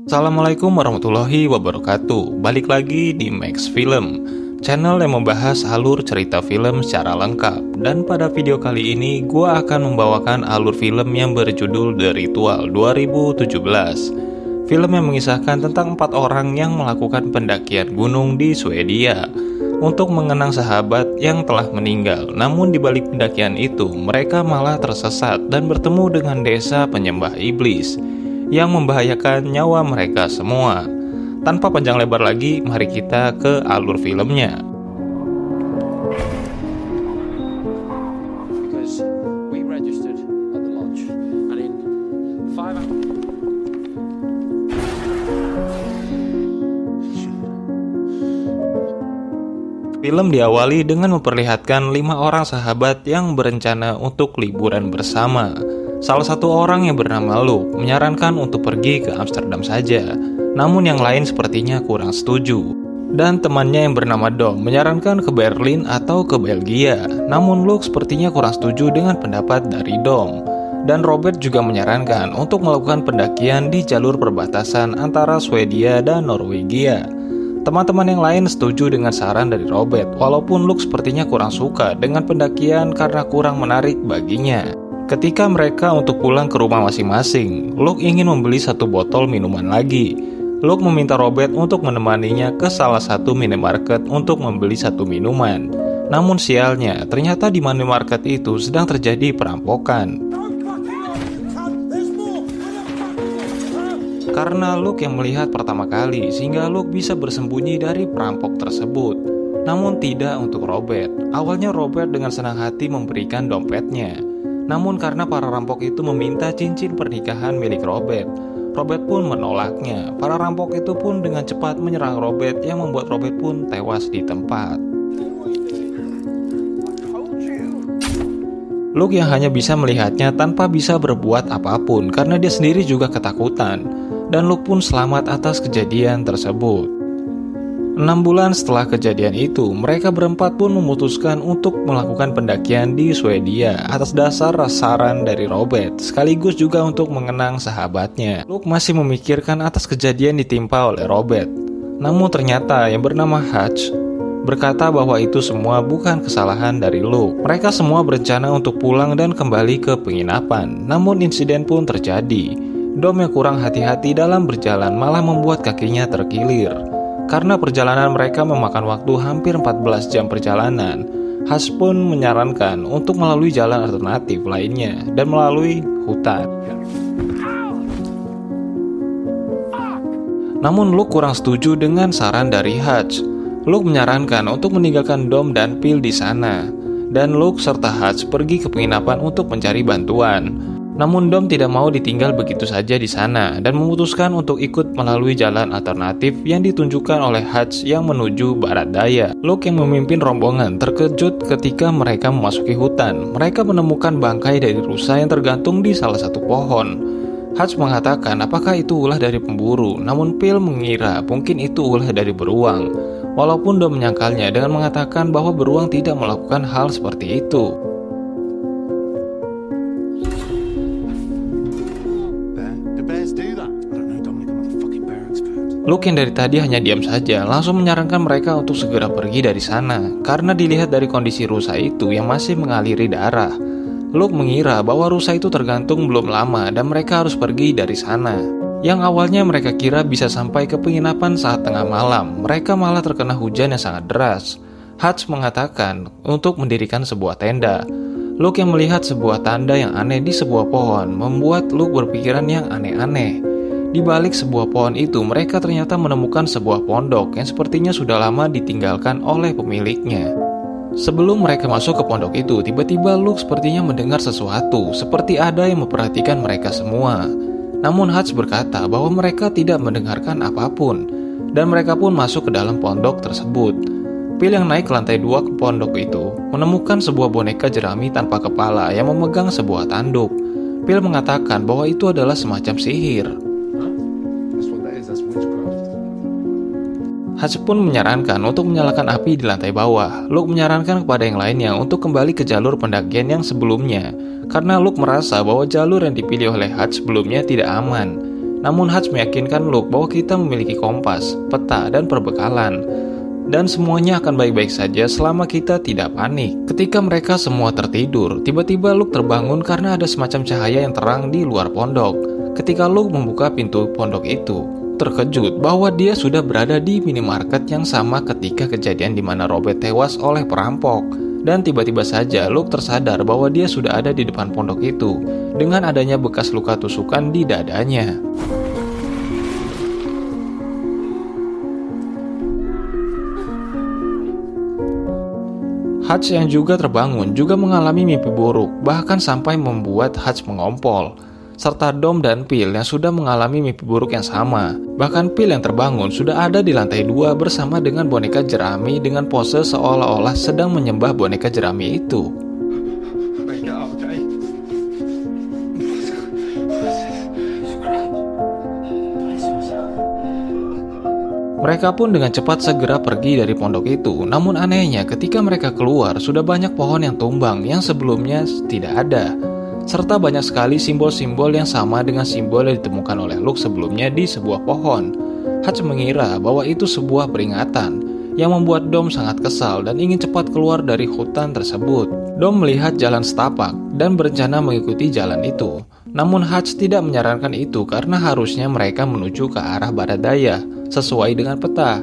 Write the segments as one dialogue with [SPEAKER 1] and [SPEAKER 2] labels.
[SPEAKER 1] Assalamualaikum warahmatullahi wabarakatuh. Balik lagi di Max Film, channel yang membahas alur cerita film secara lengkap. Dan pada video kali ini gua akan membawakan alur film yang berjudul The Ritual 2017. Film yang mengisahkan tentang 4 orang yang melakukan pendakian gunung di Swedia untuk mengenang sahabat yang telah meninggal. Namun di balik pendakian itu, mereka malah tersesat dan bertemu dengan desa penyembah iblis yang membahayakan nyawa mereka semua. Tanpa panjang lebar lagi, mari kita ke alur filmnya. Film diawali dengan memperlihatkan 5 orang sahabat yang berencana untuk liburan bersama. Salah satu orang yang bernama Luke menyarankan untuk pergi ke Amsterdam saja, namun yang lain sepertinya kurang setuju. Dan temannya yang bernama Dom menyarankan ke Berlin atau ke Belgia, namun Luke sepertinya kurang setuju dengan pendapat dari Dom. Dan Robert juga menyarankan untuk melakukan pendakian di jalur perbatasan antara Swedia dan Norwegia. Teman-teman yang lain setuju dengan saran dari Robert, walaupun Luke sepertinya kurang suka dengan pendakian karena kurang menarik baginya. Ketika mereka untuk pulang ke rumah masing-masing, Luke ingin membeli 1 botol minuman lagi. Luke meminta Robert untuk menemaninya ke salah satu minimarket untuk membeli 1 minuman. Namun sialnya, ternyata di minimarket itu sedang terjadi perampokan. Karena Luke yang melihat pertama kali, sehingga Luke bisa bersembunyi dari perampok tersebut. Namun tidak untuk Robert. Awalnya Robert dengan senang hati memberikan dompetnya. Namun karena para rampok itu meminta cincin pernikahan milik Robert, Robert pun menolaknya. Para rampok itu pun dengan cepat menyerang Robert yang membuat Robert pun tewas di tempat. Luke yang hanya bisa melihatnya tanpa bisa berbuat apapun karena dia sendiri juga ketakutan. Dan Luke pun selamat atas kejadian tersebut. 6 bulan setelah kejadian itu, mereka berempat pun memutuskan untuk melakukan pendakian di Swedia atas dasar saran dari Robert, sekaligus juga untuk mengenang sahabatnya. Luke masih memikirkan atas kejadian ditimpa oleh Robert. Namun ternyata yang bernama Hutch berkata bahwa itu semua bukan kesalahan dari Luke. Mereka semua berencana untuk pulang dan kembali ke penginapan. Namun insiden pun terjadi. Dom yang kurang hati-hati dalam berjalan malah membuat kakinya terkilir. Karena perjalanan mereka memakan waktu hampir 14 jam perjalanan, Hutch pun menyarankan untuk melalui jalan alternatif lainnya dan melalui hutan. Namun Luke kurang setuju dengan saran dari Hutch. Luke menyarankan untuk meninggalkan Dom dan Phil di sana, dan Luke serta Hutch pergi ke penginapan untuk mencari bantuan. Namun Dom tidak mau ditinggal begitu saja di sana dan memutuskan untuk ikut melalui jalan alternatif yang ditunjukkan oleh Hutch yang menuju barat daya. Luke yang memimpin rombongan terkejut ketika mereka memasuki hutan. Mereka menemukan bangkai dari rusa yang tergantung di salah satu pohon. Hutch mengatakan apakah itu ulah dari pemburu, namun Phil mengira mungkin itu ulah dari beruang. Walaupun Dom menyangkalnya dengan mengatakan bahwa beruang tidak melakukan hal seperti itu. Luke yang dari tadi hanya diam saja langsung menyarankan mereka untuk segera pergi dari sana karena dilihat dari kondisi rusa itu yang masih mengaliri darah. Luke mengira bahwa rusa itu tergantung belum lama dan mereka harus pergi dari sana. Yang awalnya mereka kira bisa sampai ke penginapan saat tengah malam, mereka malah terkena hujan yang sangat deras. Hutch mengatakan untuk mendirikan sebuah tenda. Luke yang melihat sebuah tanda yang aneh di sebuah pohon membuat Luke berpikiran yang aneh-aneh. Di balik sebuah pohon itu, mereka ternyata menemukan sebuah pondok yang sepertinya sudah lama ditinggalkan oleh pemiliknya. Sebelum mereka masuk ke pondok itu, tiba-tiba Luke sepertinya mendengar sesuatu, seperti ada yang memperhatikan mereka semua. Namun Hutch berkata bahwa mereka tidak mendengarkan apapun, dan mereka pun masuk ke dalam pondok tersebut. Phil yang naik ke lantai 2 ke pondok itu, menemukan sebuah boneka jerami tanpa kepala yang memegang sebuah tanduk. Phil mengatakan bahwa itu adalah semacam sihir. Hutch pun menyarankan untuk menyalakan api di lantai bawah. Luke menyarankan kepada yang lainnya untuk kembali ke jalur pendakian yang sebelumnya, karena Luke merasa bahwa jalur yang dipilih oleh Hutch sebelumnya tidak aman. Namun Hutch meyakinkan Luke bahwa kita memiliki kompas, peta, dan perbekalan. Dan semuanya akan baik-baik saja selama kita tidak panik. Ketika mereka semua tertidur, tiba-tiba Luke terbangun karena ada semacam cahaya yang terang di luar pondok. Ketika Luke membuka pintu pondok itu, terkejut bahwa dia sudah berada di minimarket yang sama ketika kejadian di mana Robert tewas oleh perampok. Dan tiba-tiba saja Luke tersadar bahwa dia sudah ada di depan pondok itu, dengan adanya bekas luka tusukan di dadanya. Hutch yang juga terbangun juga mengalami mimpi buruk, bahkan sampai membuat Hutch mengompol. Serta Dom dan Phil yang sudah mengalami mimpi buruk yang sama. Bahkan Phil yang terbangun sudah ada di lantai 2 bersama dengan boneka jerami dengan pose seolah-olah sedang menyembah boneka jerami itu. Mereka pun dengan cepat segera pergi dari pondok itu. Namun anehnya ketika mereka keluar sudah banyak pohon yang tumbang yang sebelumnya tidak ada. Serta banyak sekali simbol-simbol yang sama dengan simbol yang ditemukan oleh Luke sebelumnya di sebuah pohon. Hutch mengira bahwa itu sebuah peringatan yang membuat Dom sangat kesal dan ingin cepat keluar dari hutan tersebut. Dom melihat jalan setapak dan berencana mengikuti jalan itu. Namun Hutch tidak menyarankan itu karena harusnya mereka menuju ke arah barat daya sesuai dengan peta.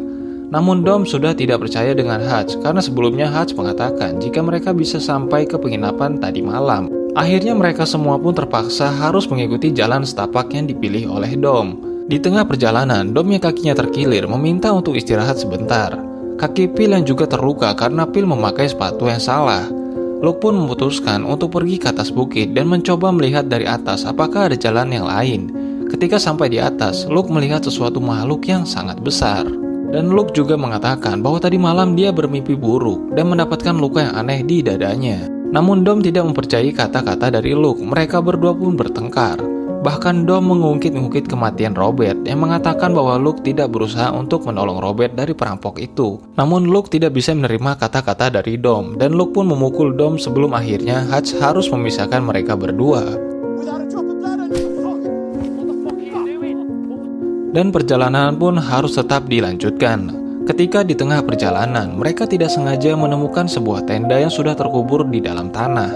[SPEAKER 1] Namun Dom sudah tidak percaya dengan Hutch karena sebelumnya Hutch mengatakan jika mereka bisa sampai ke penginapan tadi malam. Akhirnya mereka semua pun terpaksa harus mengikuti jalan setapak yang dipilih oleh Dom. Di tengah perjalanan, Dom yang kakinya terkilir meminta untuk istirahat sebentar. Kaki Phil yang juga terluka karena Phil memakai sepatu yang salah. Luke pun memutuskan untuk pergi ke atas bukit dan mencoba melihat dari atas apakah ada jalan yang lain. Ketika sampai di atas, Luke melihat sesuatu makhluk yang sangat besar. Dan Luke juga mengatakan bahwa tadi malam dia bermimpi buruk dan mendapatkan luka yang aneh di dadanya. Namun Dom tidak mempercayai kata-kata dari Luke, mereka berdua pun bertengkar. Bahkan Dom mengungkit-ungkit kematian Robert yang mengatakan bahwa Luke tidak berusaha untuk menolong Robert dari perampok itu. Namun Luke tidak bisa menerima kata-kata dari Dom dan Luke pun memukul Dom sebelum akhirnya Hutch harus memisahkan mereka berdua. Dan perjalanan pun harus tetap dilanjutkan. Ketika di tengah perjalanan, mereka tidak sengaja menemukan sebuah tenda yang sudah terkubur di dalam tanah.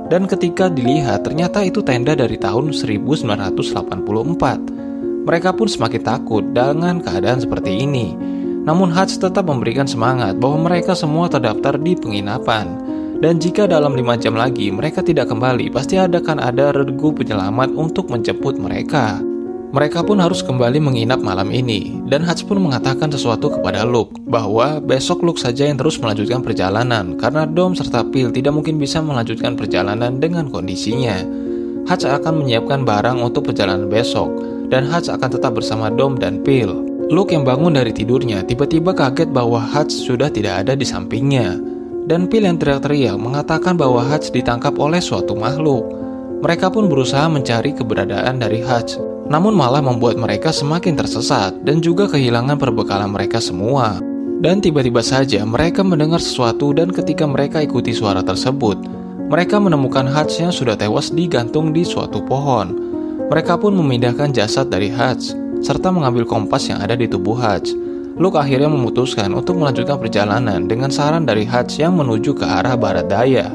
[SPEAKER 1] Dan ketika dilihat, ternyata itu tenda dari tahun 1984. Mereka pun semakin takut dengan keadaan seperti ini. Namun Hutch tetap memberikan semangat bahwa mereka semua terdaftar di penginapan. Dan jika dalam 5 jam lagi mereka tidak kembali, pasti akan ada regu penyelamat untuk menjemput mereka. Mereka pun harus kembali menginap malam ini. Dan Hutch pun mengatakan sesuatu kepada Luke, bahwa besok Luke saja yang terus melanjutkan perjalanan, karena Dom serta Phil tidak mungkin bisa melanjutkan perjalanan dengan kondisinya. Hutch akan menyiapkan barang untuk perjalanan besok, dan Hutch akan tetap bersama Dom dan Phil. Luke yang bangun dari tidurnya tiba-tiba kaget bahwa Hutch sudah tidak ada di sampingnya. Dan Phil yang teriak-teriak mengatakan bahwa Hutch ditangkap oleh suatu makhluk. Mereka pun berusaha mencari keberadaan dari Hutch, namun malah membuat mereka semakin tersesat dan juga kehilangan perbekalan mereka semua. Dan tiba-tiba saja mereka mendengar sesuatu dan ketika mereka ikuti suara tersebut, mereka menemukan Hutch yang sudah tewas digantung di suatu pohon. Mereka pun memindahkan jasad dari Hutch, serta mengambil kompas yang ada di tubuh Hutch. Luke akhirnya memutuskan untuk melanjutkan perjalanan dengan saran dari Hutch yang menuju ke arah barat daya.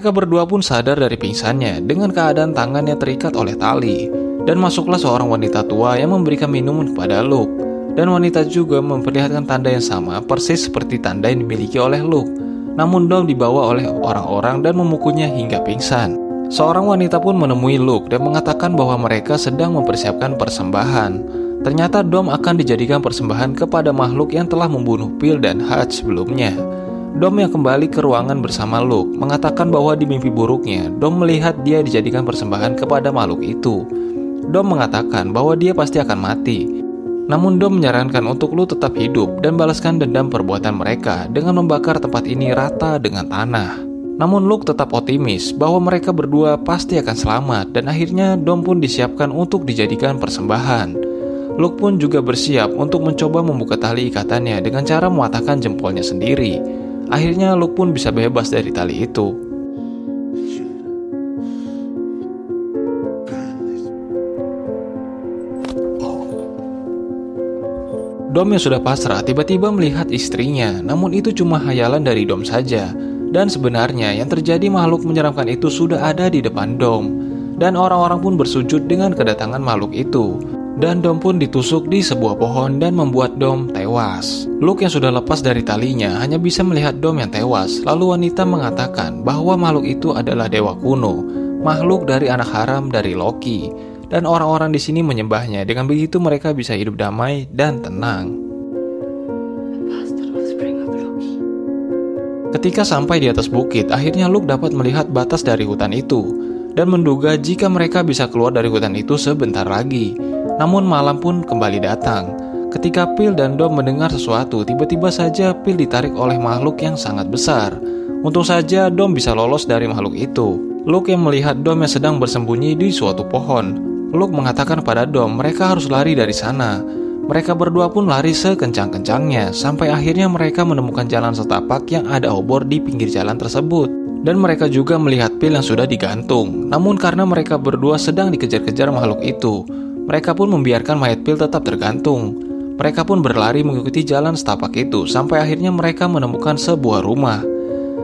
[SPEAKER 1] Mereka berdua pun sadar dari pingsannya dengan keadaan tangannya terikat oleh tali. Dan masuklah seorang wanita tua yang memberikan minum kepada Luke. Dan wanita juga memperlihatkan tanda yang sama persis seperti tanda yang dimiliki oleh Luke. Namun Dom dibawa oleh orang-orang dan memukulnya hingga pingsan. Seorang wanita pun menemui Luke dan mengatakan bahwa mereka sedang mempersiapkan persembahan. Ternyata Dom akan dijadikan persembahan kepada makhluk yang telah membunuh Phil dan Hutch sebelumnya. Dom yang kembali ke ruangan bersama Luke mengatakan bahwa di mimpi buruknya Dom melihat dia dijadikan persembahan kepada makhluk itu. Dom mengatakan bahwa dia pasti akan mati. Namun Dom menyarankan untuk Luke tetap hidup dan balaskan dendam perbuatan mereka dengan membakar tempat ini rata dengan tanah. Namun Luke tetap optimis bahwa mereka berdua pasti akan selamat dan akhirnya Dom pun disiapkan untuk dijadikan persembahan. Luke pun juga bersiap untuk mencoba membuka tali ikatannya dengan cara mematahkan jempolnya sendiri. Akhirnya Luke pun bisa bebas dari tali itu. Dom yang sudah pasrah tiba-tiba melihat istrinya, namun itu cuma hayalan dari Dom saja. Dan sebenarnya yang terjadi makhluk menyeramkan itu sudah ada di depan Dom. Dan orang-orang pun bersujud dengan kedatangan makhluk itu. Dan Dom pun ditusuk di sebuah pohon dan membuat Dom tewas. Luke yang sudah lepas dari talinya hanya bisa melihat Dom yang tewas. Lalu wanita mengatakan bahwa makhluk itu adalah dewa kuno, makhluk dari anak haram dari Loki. Dan orang-orang di sini menyembahnya. Dengan begitu mereka bisa hidup damai dan tenang. Ketika sampai di atas bukit, akhirnya Luke dapat melihat batas dari hutan itu dan menduga jika mereka bisa keluar dari hutan itu sebentar lagi. Namun malam pun kembali datang. Ketika Phil dan Dom mendengar sesuatu, tiba-tiba saja Phil ditarik oleh makhluk yang sangat besar. Untung saja Dom bisa lolos dari makhluk itu. Luke yang melihat Dom yang sedang bersembunyi di suatu pohon. Luke mengatakan pada Dom mereka harus lari dari sana. Mereka berdua pun lari sekencang-kencangnya sampai akhirnya mereka menemukan jalan setapak yang ada obor di pinggir jalan tersebut. Dan mereka juga melihat Phil yang sudah digantung. Namun karena mereka berdua sedang dikejar-kejar makhluk itu, mereka pun membiarkan mayat Phil tetap tergantung. Mereka pun berlari mengikuti jalan setapak itu sampai akhirnya mereka menemukan sebuah rumah.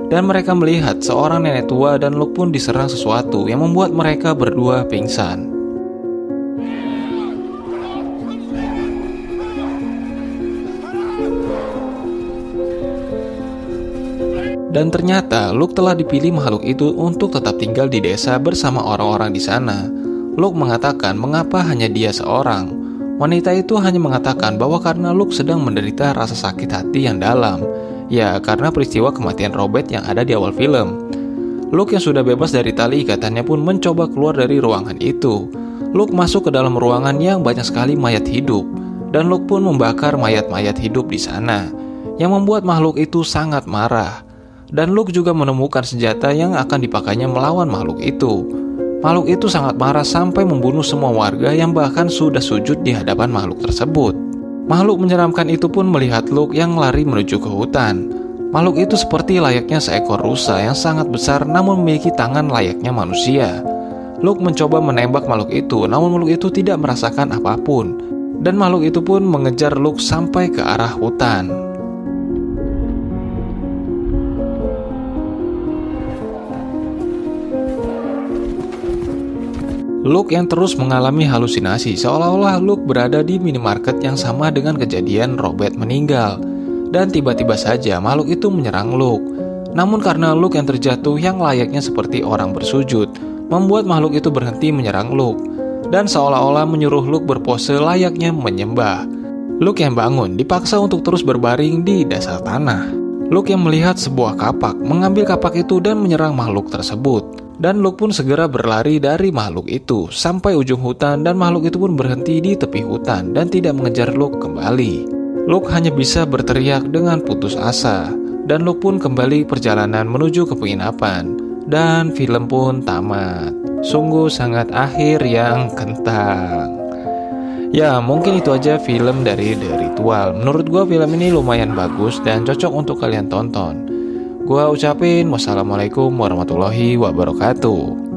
[SPEAKER 1] Dan mereka melihat seorang nenek tua dan Luke pun diserang sesuatu yang membuat mereka berdua pingsan. Dan ternyata Luke telah dipilih makhluk itu untuk tetap tinggal di desa bersama orang-orang di sana. Luke mengatakan mengapa hanya dia seorang. Wanita itu hanya mengatakan bahwa karena Luke sedang menderita rasa sakit hati yang dalam. Ya, karena peristiwa kematian Robert yang ada di awal film. Luke yang sudah bebas dari tali ikatannya pun mencoba keluar dari ruangan itu. Luke masuk ke dalam ruangan yang banyak sekali mayat hidup. Dan Luke pun membakar mayat-mayat hidup di sana, yang membuat makhluk itu sangat marah. Dan Luke juga menemukan senjata yang akan dipakainya melawan makhluk itu. Makhluk itu sangat marah sampai membunuh semua warga yang bahkan sudah sujud di hadapan makhluk tersebut. Makhluk menyeramkan itu pun melihat Luke yang lari menuju ke hutan. Makhluk itu seperti layaknya seekor rusa yang sangat besar namun memiliki tangan layaknya manusia. Luke mencoba menembak makhluk itu, namun makhluk itu tidak merasakan apapun. Dan makhluk itu pun mengejar Luke sampai ke arah hutan. Luke yang terus mengalami halusinasi seolah-olah Luke berada di minimarket yang sama dengan kejadian Robert meninggal. Dan tiba-tiba saja makhluk itu menyerang Luke. Namun karena Luke yang terjatuh yang layaknya seperti orang bersujud, membuat makhluk itu berhenti menyerang Luke. Dan seolah-olah menyuruh Luke berpose layaknya menyembah. Luke yang bangun dipaksa untuk terus berbaring di dasar tanah. Luke yang melihat sebuah kapak, mengambil kapak itu dan menyerang makhluk tersebut. Dan Luke pun segera berlari dari makhluk itu sampai ujung hutan dan makhluk itu pun berhenti di tepi hutan dan tidak mengejar Luke kembali. Luke hanya bisa berteriak dengan putus asa dan Luke pun kembali perjalanan menuju ke penginapan dan film pun tamat. Sungguh sangat akhir yang kentang. Ya, mungkin itu aja film dari The Ritual. Menurut gue film ini lumayan bagus dan cocok untuk kalian tonton. Gua ucapin wassalamualaikum warahmatullahi wabarakatuh.